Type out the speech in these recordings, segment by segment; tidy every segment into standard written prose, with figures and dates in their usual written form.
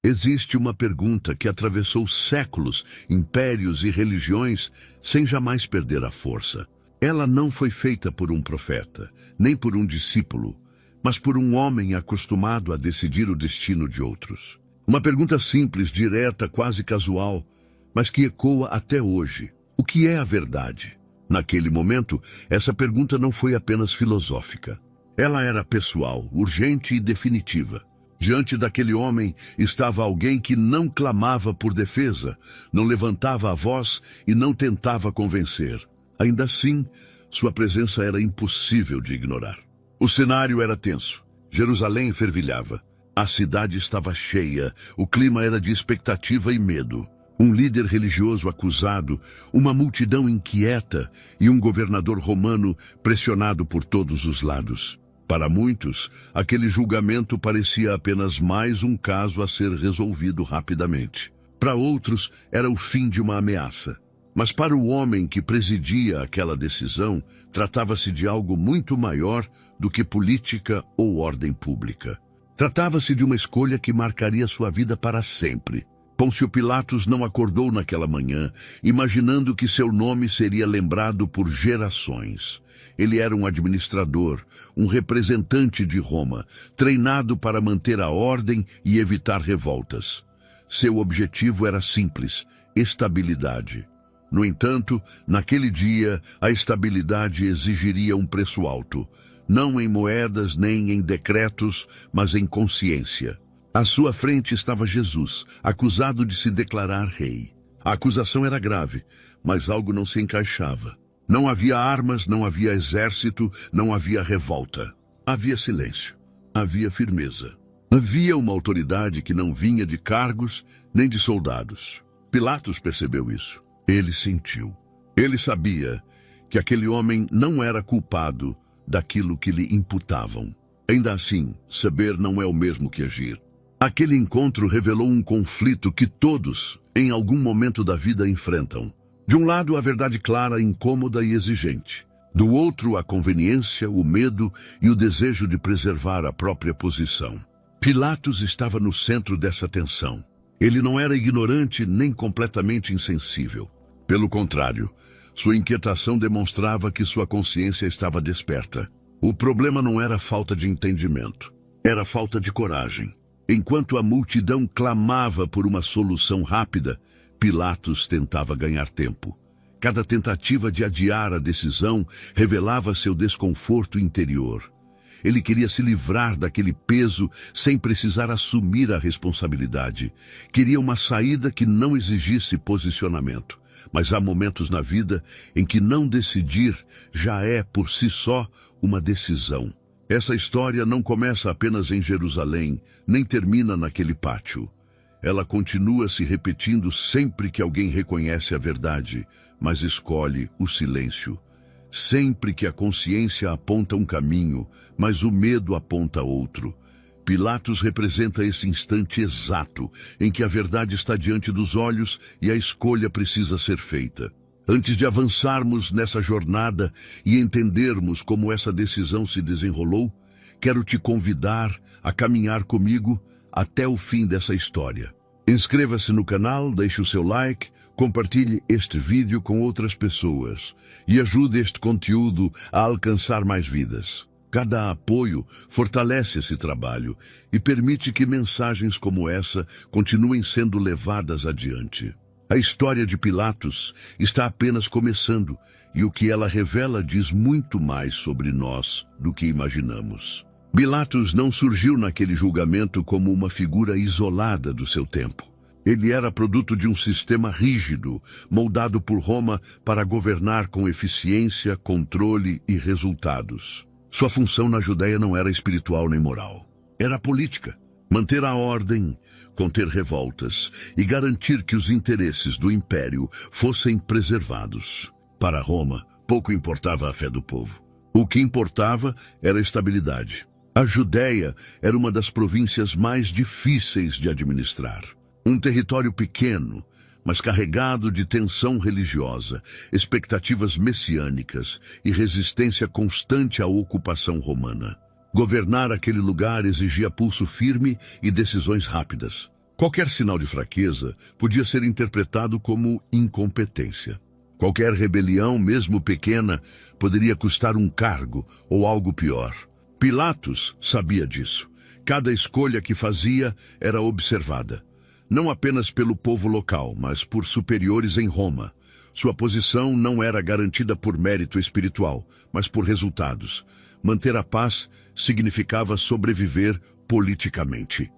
Existe uma pergunta que atravessou séculos, impérios e religiões sem jamais perder a força. Ela não foi feita por um profeta, nem por um discípulo, mas por um homem acostumado a decidir o destino de outros. Uma pergunta simples, direta, quase casual, mas que ecoa até hoje. O que é a verdade? Naquele momento, essa pergunta não foi apenas filosófica. Ela era pessoal, urgente e definitiva. Diante daquele homem estava alguém que não clamava por defesa, não levantava a voz e não tentava convencer. Ainda assim, sua presença era impossível de ignorar. O cenário era tenso. Jerusalém fervilhava. A cidade estava cheia. O clima era de expectativa e medo. Um líder religioso acusado, uma multidão inquieta e um governador romano pressionado por todos os lados. Para muitos, aquele julgamento parecia apenas mais um caso a ser resolvido rapidamente. Para outros, era o fim de uma ameaça. Mas para o homem que presidia aquela decisão, tratava-se de algo muito maior do que política ou ordem pública. Tratava-se de uma escolha que marcaria sua vida para sempre. Pôncio Pilatos não acordou naquela manhã, imaginando que seu nome seria lembrado por gerações. Ele era um administrador, um representante de Roma, treinado para manter a ordem e evitar revoltas. Seu objetivo era simples: estabilidade. No entanto, naquele dia, a estabilidade exigiria um preço alto, não em moedas nem em decretos, mas em consciência. À sua frente estava Jesus, acusado de se declarar rei. A acusação era grave, mas algo não se encaixava. Não havia armas, não havia exército, não havia revolta. Havia silêncio, havia firmeza. Havia uma autoridade que não vinha de cargos nem de soldados. Pilatos percebeu isso. Ele sentiu. Ele sabia que aquele homem não era culpado daquilo que lhe imputavam. Ainda assim, saber não é o mesmo que agir. Aquele encontro revelou um conflito que todos, em algum momento da vida, enfrentam. De um lado, a verdade clara, incômoda e exigente. Do outro, a conveniência, o medo e o desejo de preservar a própria posição. Pilatos estava no centro dessa tensão. Ele não era ignorante nem completamente insensível. Pelo contrário, sua inquietação demonstrava que sua consciência estava desperta. O problema não era falta de entendimento, era falta de coragem. Enquanto a multidão clamava por uma solução rápida, Pilatos tentava ganhar tempo. Cada tentativa de adiar a decisão revelava seu desconforto interior. Ele queria se livrar daquele peso sem precisar assumir a responsabilidade. Queria uma saída que não exigisse posicionamento. Mas há momentos na vida em que não decidir já é, por si só, uma decisão. Essa história não começa apenas em Jerusalém, nem termina naquele pátio. Ela continua se repetindo sempre que alguém reconhece a verdade, mas escolhe o silêncio. Sempre que a consciência aponta um caminho, mas o medo aponta outro. Pilatos representa esse instante exato em que a verdade está diante dos olhos e a escolha precisa ser feita. Antes de avançarmos nessa jornada e entendermos como essa decisão se desenrolou, quero te convidar a caminhar comigo até o fim dessa história. Inscreva-se no canal, deixe o seu like, compartilhe este vídeo com outras pessoas e ajude este conteúdo a alcançar mais vidas. Cada apoio fortalece esse trabalho e permite que mensagens como essa continuem sendo levadas adiante. A história de Pilatos está apenas começando e o que ela revela diz muito mais sobre nós do que imaginamos. Pilatos não surgiu naquele julgamento como uma figura isolada do seu tempo. Ele era produto de um sistema rígido, moldado por Roma para governar com eficiência, controle e resultados. Sua função na Judéia não era espiritual nem moral. Era política. Manter a ordem, conter revoltas e garantir que os interesses do império fossem preservados. Para Roma, pouco importava a fé do povo. O que importava era a estabilidade. A Judéia era uma das províncias mais difíceis de administrar. Um território pequeno, mas carregado de tensão religiosa, expectativas messiânicas e resistência constante à ocupação romana. Governar aquele lugar exigia pulso firme e decisões rápidas. Qualquer sinal de fraqueza podia ser interpretado como incompetência. Qualquer rebelião, mesmo pequena, poderia custar um cargo ou algo pior. Pilatos sabia disso. Cada escolha que fazia era observada, não apenas pelo povo local, mas por superiores em Roma. Sua posição não era garantida por mérito espiritual, mas por resultados. Manter a paz significava sobreviver politicamente.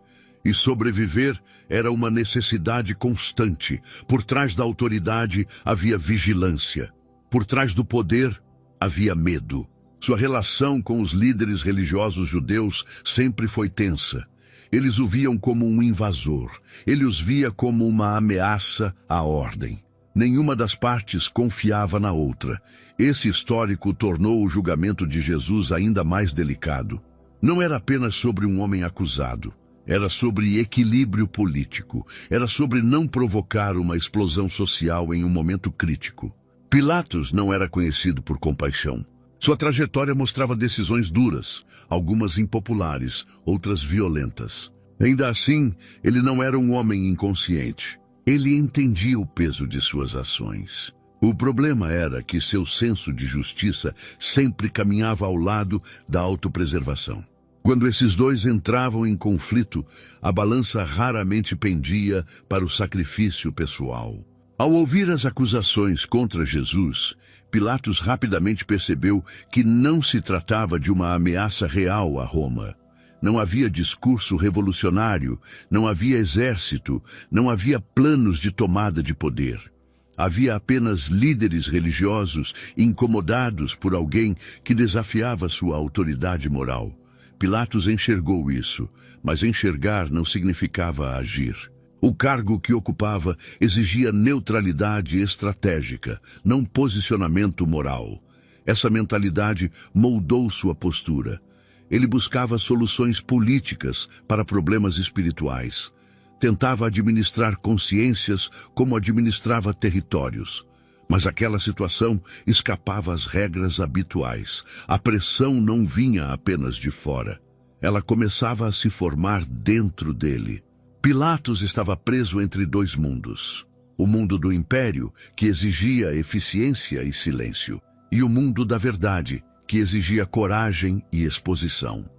E sobreviver era uma necessidade constante. Por trás da autoridade havia vigilância. Por trás do poder havia medo. Sua relação com os líderes religiosos judeus sempre foi tensa. Eles o viam como um invasor. Ele os via como uma ameaça à ordem. Nenhuma das partes confiava na outra. Esse histórico tornou o julgamento de Jesus ainda mais delicado. Não era apenas sobre um homem acusado. Era sobre equilíbrio político. Era sobre não provocar uma explosão social em um momento crítico. Pilatos não era conhecido por compaixão. Sua trajetória mostrava decisões duras, algumas impopulares, outras violentas. Ainda assim, ele não era um homem inconsciente. Ele entendia o peso de suas ações. O problema era que seu senso de justiça sempre caminhava ao lado da autopreservação. Quando esses dois entravam em conflito, a balança raramente pendia para o sacrifício pessoal. Ao ouvir as acusações contra Jesus, Pilatos rapidamente percebeu que não se tratava de uma ameaça real a Roma. Não havia discurso revolucionário, não havia exército, não havia planos de tomada de poder. Havia apenas líderes religiosos incomodados por alguém que desafiava sua autoridade moral. Pilatos enxergou isso, mas enxergar não significava agir. O cargo que ocupava exigia neutralidade estratégica, não posicionamento moral. Essa mentalidade moldou sua postura. Ele buscava soluções políticas para problemas espirituais. Tentava administrar consciências como administrava territórios. Mas aquela situação escapava às regras habituais. A pressão não vinha apenas de fora. Ela começava a se formar dentro dele. Pilatos estava preso entre dois mundos. O mundo do império, que exigia eficiência e silêncio, e o mundo da verdade, que exigia coragem e exposição.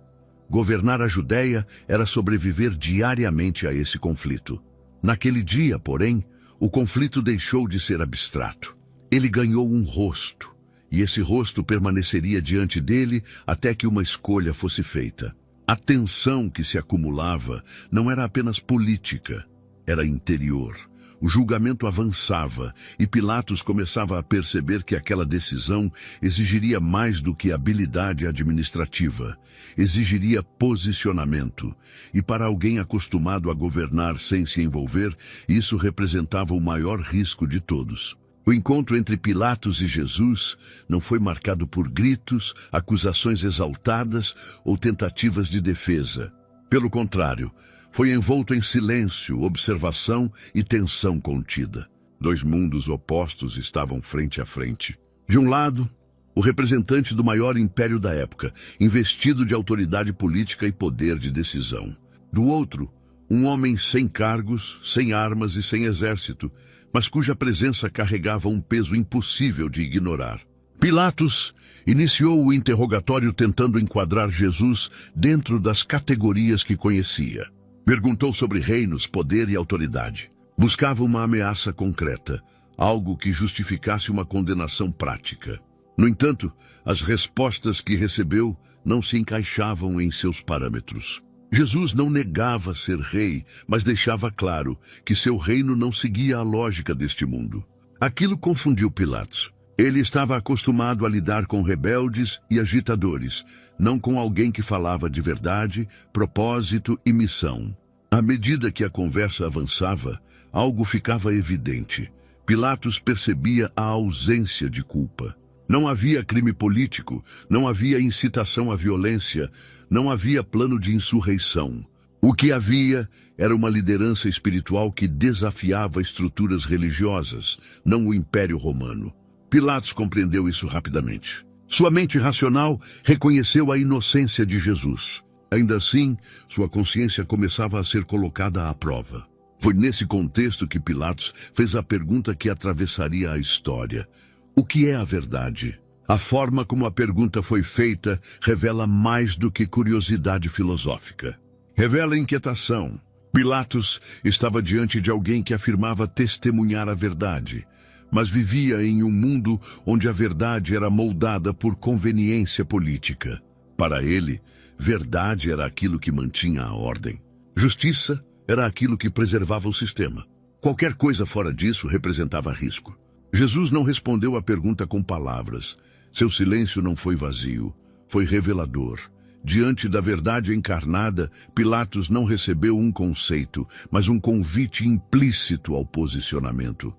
Governar a Judéia era sobreviver diariamente a esse conflito. Naquele dia, porém, o conflito deixou de ser abstrato. Ele ganhou um rosto, e esse rosto permaneceria diante dele até que uma escolha fosse feita. A tensão que se acumulava não era apenas política, era interior. O julgamento avançava e Pilatos começava a perceber que aquela decisão exigiria mais do que habilidade administrativa. Exigiria posicionamento. E para alguém acostumado a governar sem se envolver, isso representava o maior risco de todos. O encontro entre Pilatos e Jesus não foi marcado por gritos, acusações exaltadas ou tentativas de defesa. Pelo contrário, foi envolto em silêncio, observação e tensão contida. Dois mundos opostos estavam frente a frente. De um lado, o representante do maior império da época, investido de autoridade política e poder de decisão. Do outro, um homem sem cargos, sem armas e sem exército, mas cuja presença carregava um peso impossível de ignorar. Pilatos iniciou o interrogatório tentando enquadrar Jesus dentro das categorias que conhecia. Perguntou sobre reinos, poder e autoridade. Buscava uma ameaça concreta, algo que justificasse uma condenação prática. No entanto, as respostas que recebeu não se encaixavam em seus parâmetros. Jesus não negava ser rei, mas deixava claro que seu reino não seguia a lógica deste mundo. Aquilo confundiu Pilatos. Ele estava acostumado a lidar com rebeldes e agitadores, não com alguém que falava de verdade, propósito e missão. À medida que a conversa avançava, algo ficava evidente. Pilatos percebia a ausência de culpa. Não havia crime político, não havia incitação à violência, não havia plano de insurreição. O que havia era uma liderança espiritual que desafiava estruturas religiosas, não o Império Romano. Pilatos compreendeu isso rapidamente. Sua mente racional reconheceu a inocência de Jesus. Ainda assim, sua consciência começava a ser colocada à prova. Foi nesse contexto que Pilatos fez a pergunta que atravessaria a história: o que é a verdade? A forma como a pergunta foi feita revela mais do que curiosidade filosófica. Revela inquietação. Pilatos estava diante de alguém que afirmava testemunhar a verdade, mas vivia em um mundo onde a verdade era moldada por conveniência política. Para ele, verdade era aquilo que mantinha a ordem. Justiça era aquilo que preservava o sistema. Qualquer coisa fora disso representava risco. Jesus não respondeu à pergunta com palavras. Seu silêncio não foi vazio, foi revelador. Diante da verdade encarnada, Pilatos não recebeu um conceito, mas um convite implícito ao posicionamento.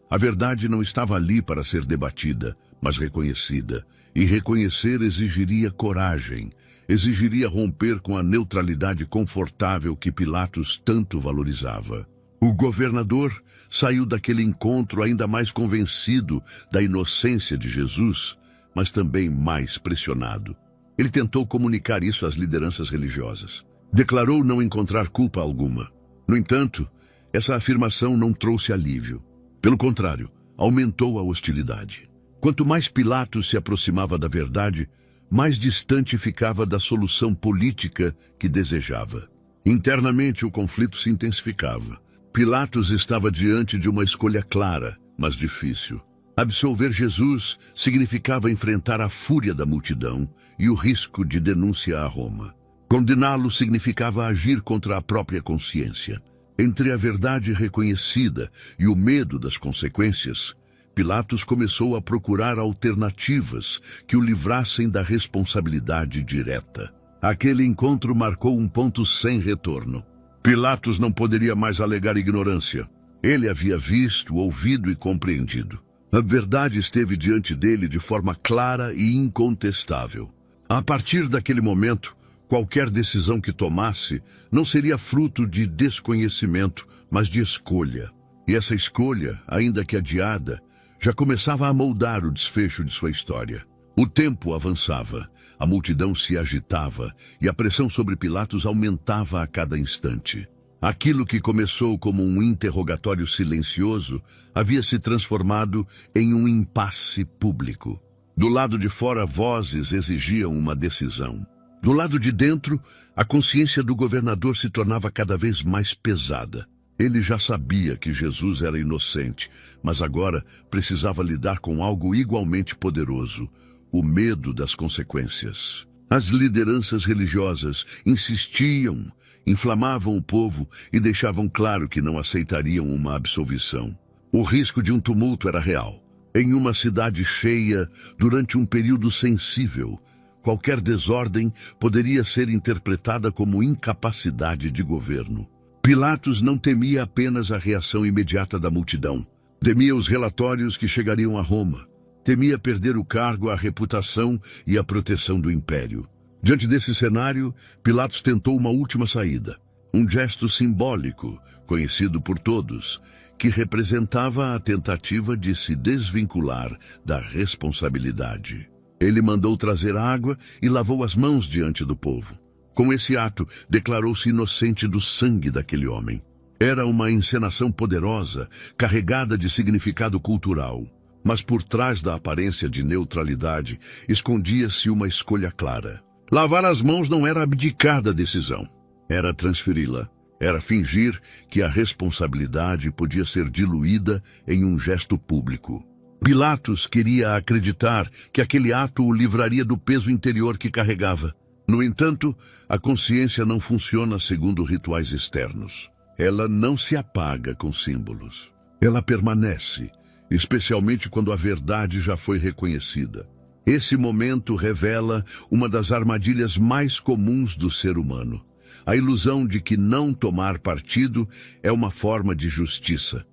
A verdade não estava ali para ser debatida, mas reconhecida. E reconhecer exigiria coragem, exigiria romper com a neutralidade confortável que Pilatos tanto valorizava. O governador saiu daquele encontro ainda mais convencido da inocência de Jesus, mas também mais pressionado. Ele tentou comunicar isso às lideranças religiosas. Declarou não encontrar culpa alguma. No entanto, essa afirmação não trouxe alívio. Pelo contrário, aumentou a hostilidade. Quanto mais Pilatos se aproximava da verdade, mais distante ficava da solução política que desejava. Internamente, o conflito se intensificava. Pilatos estava diante de uma escolha clara, mas difícil. Absolver Jesus significava enfrentar a fúria da multidão e o risco de denúncia a Roma. Condená-lo significava agir contra a própria consciência. Entre a verdade reconhecida e o medo das consequências, Pilatos começou a procurar alternativas que o livrassem da responsabilidade direta. Aquele encontro marcou um ponto sem retorno. Pilatos não poderia mais alegar ignorância. Ele havia visto, ouvido e compreendido. A verdade esteve diante dele de forma clara e incontestável. A partir daquele momento, qualquer decisão que tomasse não seria fruto de desconhecimento, mas de escolha. E essa escolha, ainda que adiada, já começava a moldar o desfecho de sua história. O tempo avançava, a multidão se agitava e a pressão sobre Pilatos aumentava a cada instante. Aquilo que começou como um interrogatório silencioso havia se transformado em um impasse público. Do lado de fora, vozes exigiam uma decisão. Do lado de dentro, a consciência do governador se tornava cada vez mais pesada. Ele já sabia que Jesus era inocente, mas agora precisava lidar com algo igualmente poderoso: o medo das consequências. As lideranças religiosas insistiam, inflamavam o povo e deixavam claro que não aceitariam uma absolvição. O risco de um tumulto era real. Em uma cidade cheia, durante um período sensível, qualquer desordem poderia ser interpretada como incapacidade de governo. Pilatos não temia apenas a reação imediata da multidão. Temia os relatórios que chegariam a Roma. Temia perder o cargo, a reputação e a proteção do império. Diante desse cenário, Pilatos tentou uma última saída. Um gesto simbólico, conhecido por todos, que representava a tentativa de se desvincular da responsabilidade. Ele mandou trazer água e lavou as mãos diante do povo. Com esse ato, declarou-se inocente do sangue daquele homem. Era uma encenação poderosa, carregada de significado cultural. Mas por trás da aparência de neutralidade, escondia-se uma escolha clara. Lavar as mãos não era abdicar da decisão, era transferi-la. Era fingir que a responsabilidade podia ser diluída em um gesto público. Pilatos queria acreditar que aquele ato o livraria do peso interior que carregava. No entanto, a consciência não funciona segundo rituais externos. Ela não se apaga com símbolos. Ela permanece, especialmente quando a verdade já foi reconhecida. Esse momento revela uma das armadilhas mais comuns do ser humano: a ilusão de que não tomar partido é uma forma de justiça.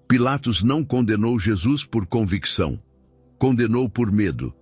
Pilatos não condenou Jesus por convicção, condenou por medo.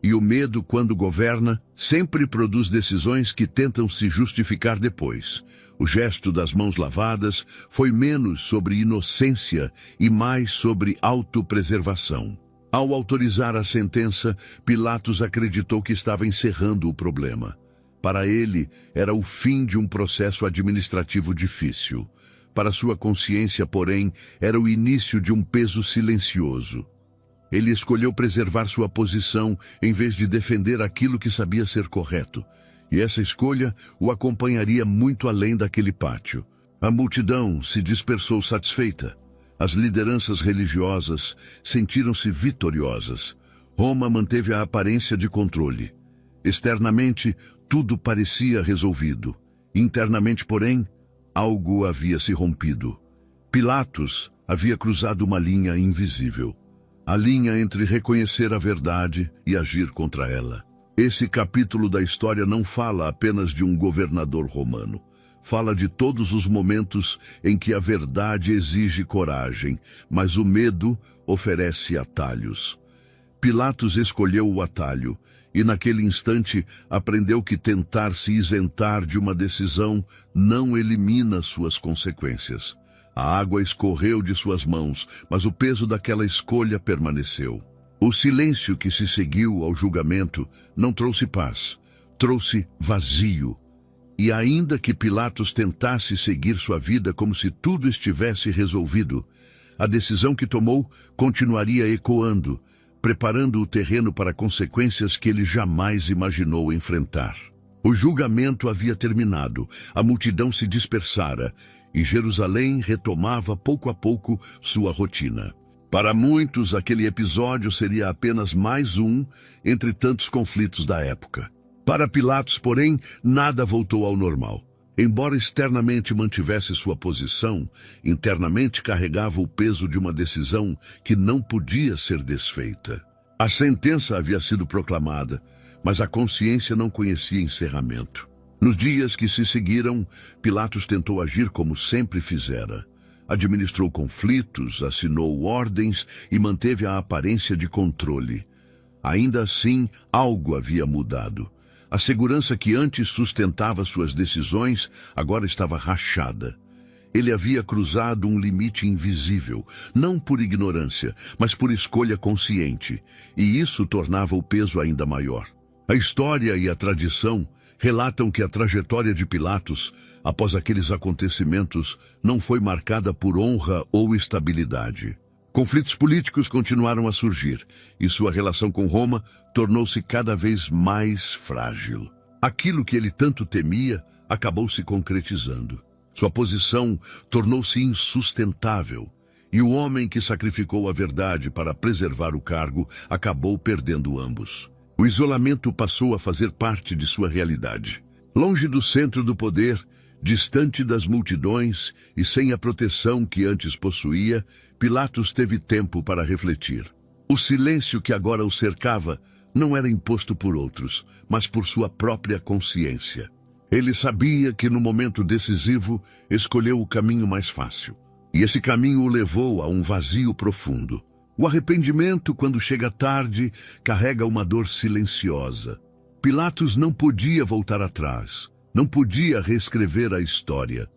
E o medo, quando governa, sempre produz decisões que tentam se justificar depois. O gesto das mãos lavadas foi menos sobre inocência e mais sobre autopreservação. Ao autorizar a sentença, Pilatos acreditou que estava encerrando o problema. Para ele, era o fim de um processo administrativo difícil. Para sua consciência, porém, era o início de um peso silencioso. Ele escolheu preservar sua posição em vez de defender aquilo que sabia ser correto. E essa escolha o acompanharia muito além daquele pátio. A multidão se dispersou satisfeita. As lideranças religiosas sentiram-se vitoriosas. Roma manteve a aparência de controle. Externamente, tudo parecia resolvido. Internamente, porém, algo havia se rompido. Pilatos havia cruzado uma linha invisível. A linha entre reconhecer a verdade e agir contra ela. Esse capítulo da história não fala apenas de um governador romano. Fala de todos os momentos em que a verdade exige coragem, mas o medo oferece atalhos. Pilatos escolheu o atalho, e naquele instante aprendeu que tentar se isentar de uma decisão não elimina suas consequências. A água escorreu de suas mãos, mas o peso daquela escolha permaneceu. O silêncio que se seguiu ao julgamento não trouxe paz, trouxe vazio. E ainda que Pilatos tentasse seguir sua vida como se tudo estivesse resolvido, a decisão que tomou continuaria ecoando, preparando o terreno para consequências que ele jamais imaginou enfrentar. O julgamento havia terminado, a multidão se dispersara, e Jerusalém retomava pouco a pouco sua rotina. Para muitos, aquele episódio seria apenas mais um entre tantos conflitos da época. Para Pilatos, porém, nada voltou ao normal. Embora externamente mantivesse sua posição, internamente carregava o peso de uma decisão que não podia ser desfeita. A sentença havia sido proclamada, mas a consciência não conhecia encerramento. Nos dias que se seguiram, Pilatos tentou agir como sempre fizera. Administrou conflitos, assinou ordens e manteve a aparência de controle. Ainda assim, algo havia mudado. A segurança que antes sustentava suas decisões agora estava rachada. Ele havia cruzado um limite invisível, não por ignorância, mas por escolha consciente, e isso tornava o peso ainda maior. A história e a tradição relatam que a trajetória de Pilatos, após aqueles acontecimentos, não foi marcada por honra ou estabilidade. Conflitos políticos continuaram a surgir, e sua relação com Roma tornou-se cada vez mais frágil. Aquilo que ele tanto temia acabou se concretizando. Sua posição tornou-se insustentável, e o homem que sacrificou a verdade para preservar o cargo acabou perdendo ambos. O isolamento passou a fazer parte de sua realidade. Longe do centro do poder, distante das multidões e sem a proteção que antes possuía, Pilatos teve tempo para refletir. O silêncio que agora o cercava não era imposto por outros, mas por sua própria consciência. Ele sabia que no momento decisivo escolheu o caminho mais fácil. E esse caminho o levou a um vazio profundo. O arrependimento, quando chega tarde, carrega uma dor silenciosa. Pilatos não podia voltar atrás, não podia reescrever a história.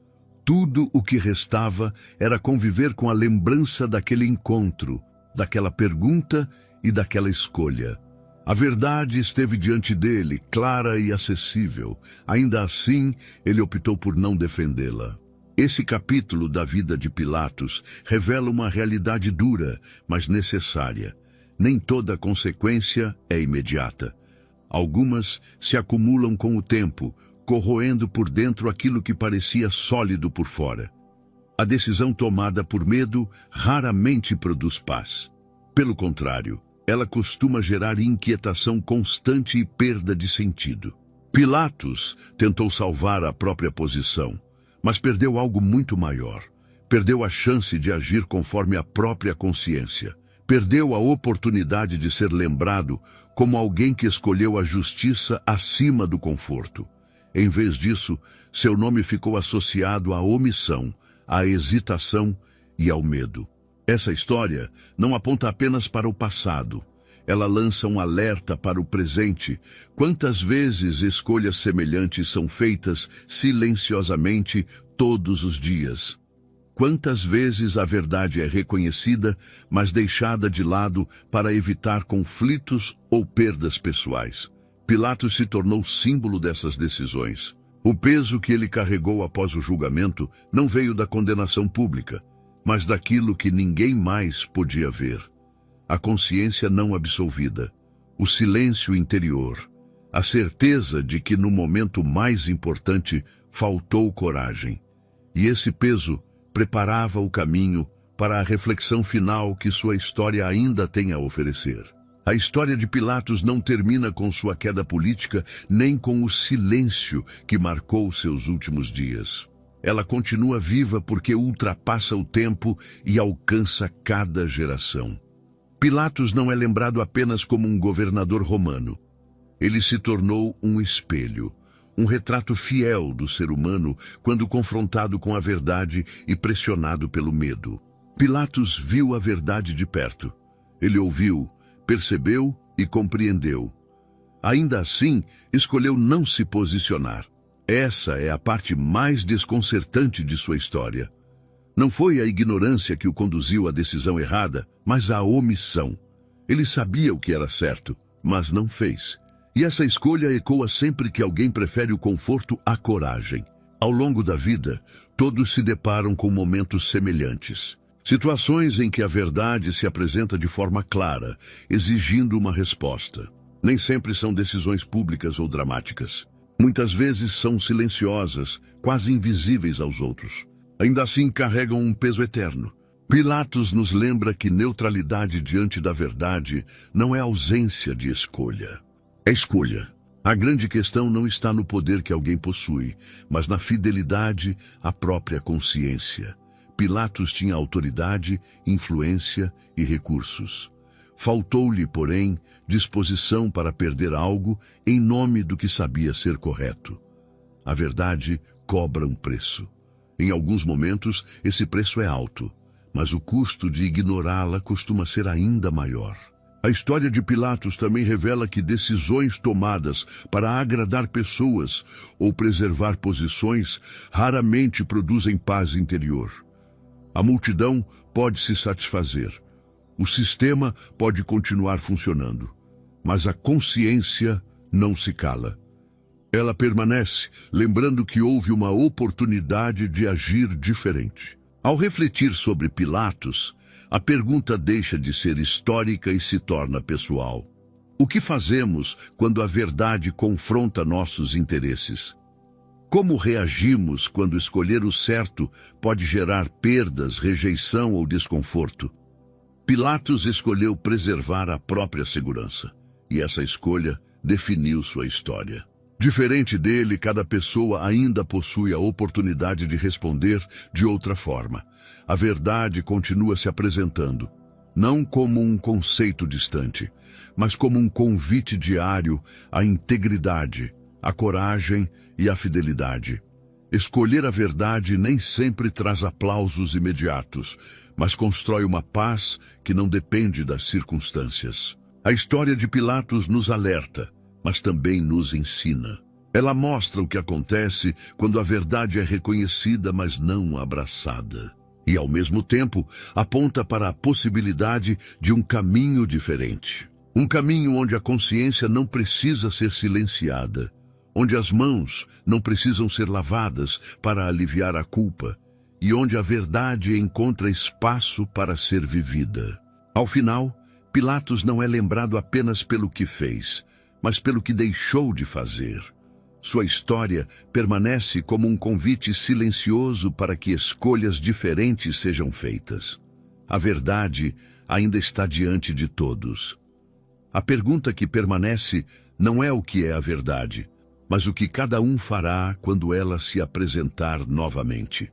Tudo o que restava era conviver com a lembrança daquele encontro, daquela pergunta e daquela escolha. A verdade esteve diante dele, clara e acessível. Ainda assim, ele optou por não defendê-la. Esse capítulo da vida de Pilatos revela uma realidade dura, mas necessária. Nem toda consequência é imediata. Algumas se acumulam com o tempo, corroendo por dentro aquilo que parecia sólido por fora. A decisão tomada por medo raramente produz paz. Pelo contrário, ela costuma gerar inquietação constante e perda de sentido. Pilatos tentou salvar a própria posição, mas perdeu algo muito maior. Perdeu a chance de agir conforme a própria consciência. Perdeu a oportunidade de ser lembrado como alguém que escolheu a justiça acima do conforto. Em vez disso, seu nome ficou associado à omissão, à hesitação e ao medo. Essa história não aponta apenas para o passado. Ela lança um alerta para o presente. Quantas vezes escolhas semelhantes são feitas silenciosamente todos os dias? Quantas vezes a verdade é reconhecida, mas deixada de lado para evitar conflitos ou perdas pessoais? Pilatos se tornou símbolo dessas decisões. O peso que ele carregou após o julgamento não veio da condenação pública, mas daquilo que ninguém mais podia ver. A consciência não absolvida, o silêncio interior, a certeza de que no momento mais importante faltou coragem. E esse peso preparava o caminho para a reflexão final que sua história ainda tem a oferecer. A história de Pilatos não termina com sua queda política, nem com o silêncio que marcou seus últimos dias. Ela continua viva porque ultrapassa o tempo e alcança cada geração. Pilatos não é lembrado apenas como um governador romano. Ele se tornou um espelho, um retrato fiel do ser humano quando confrontado com a verdade e pressionado pelo medo. Pilatos viu a verdade de perto. Ele ouviu, percebeu e compreendeu. Ainda assim, escolheu não se posicionar. Essa é a parte mais desconcertante de sua história. Não foi a ignorância que o conduziu à decisão errada, mas a omissão. Ele sabia o que era certo, mas não fez. E essa escolha ecoa sempre que alguém prefere o conforto à coragem. Ao longo da vida, todos se deparam com momentos semelhantes. Situações em que a verdade se apresenta de forma clara, exigindo uma resposta. Nem sempre são decisões públicas ou dramáticas. Muitas vezes são silenciosas, quase invisíveis aos outros. Ainda assim carregam um peso eterno. Pilatos nos lembra que neutralidade diante da verdade não é ausência de escolha. É escolha. A grande questão não está no poder que alguém possui, mas na fidelidade à própria consciência. Pilatos tinha autoridade, influência e recursos. Faltou-lhe, porém, disposição para perder algo em nome do que sabia ser correto. A verdade cobra um preço. Em alguns momentos, esse preço é alto, mas o custo de ignorá-la costuma ser ainda maior. A história de Pilatos também revela que decisões tomadas para agradar pessoas ou preservar posições raramente produzem paz interior. A multidão pode se satisfazer. O sistema pode continuar funcionando, mas a consciência não se cala. Ela permanece, lembrando que houve uma oportunidade de agir diferente. Ao refletir sobre Pilatos, a pergunta deixa de ser histórica e se torna pessoal. O que fazemos quando a verdade confronta nossos interesses? Como reagimos quando escolher o certo pode gerar perdas, rejeição ou desconforto? Pilatos escolheu preservar a própria segurança, e essa escolha definiu sua história. Diferente dele, cada pessoa ainda possui a oportunidade de responder de outra forma. A verdade continua se apresentando, não como um conceito distante, mas como um convite diário à integridade, à coragem e à fidelidade. Escolher a verdade nem sempre traz aplausos imediatos, mas constrói uma paz que não depende das circunstâncias. A história de Pilatos nos alerta, mas também nos ensina. Ela mostra o que acontece quando a verdade é reconhecida, mas não abraçada. E, ao mesmo tempo, aponta para a possibilidade de um caminho diferente. Um caminho onde a consciência não precisa ser silenciada, onde as mãos não precisam ser lavadas para aliviar a culpa, e onde a verdade encontra espaço para ser vivida. Ao final, Pilatos não é lembrado apenas pelo que fez, mas pelo que deixou de fazer. Sua história permanece como um convite silencioso para que escolhas diferentes sejam feitas. A verdade ainda está diante de todos. A pergunta que permanece não é o que é a verdade, mas o que cada um fará quando ela se apresentar novamente.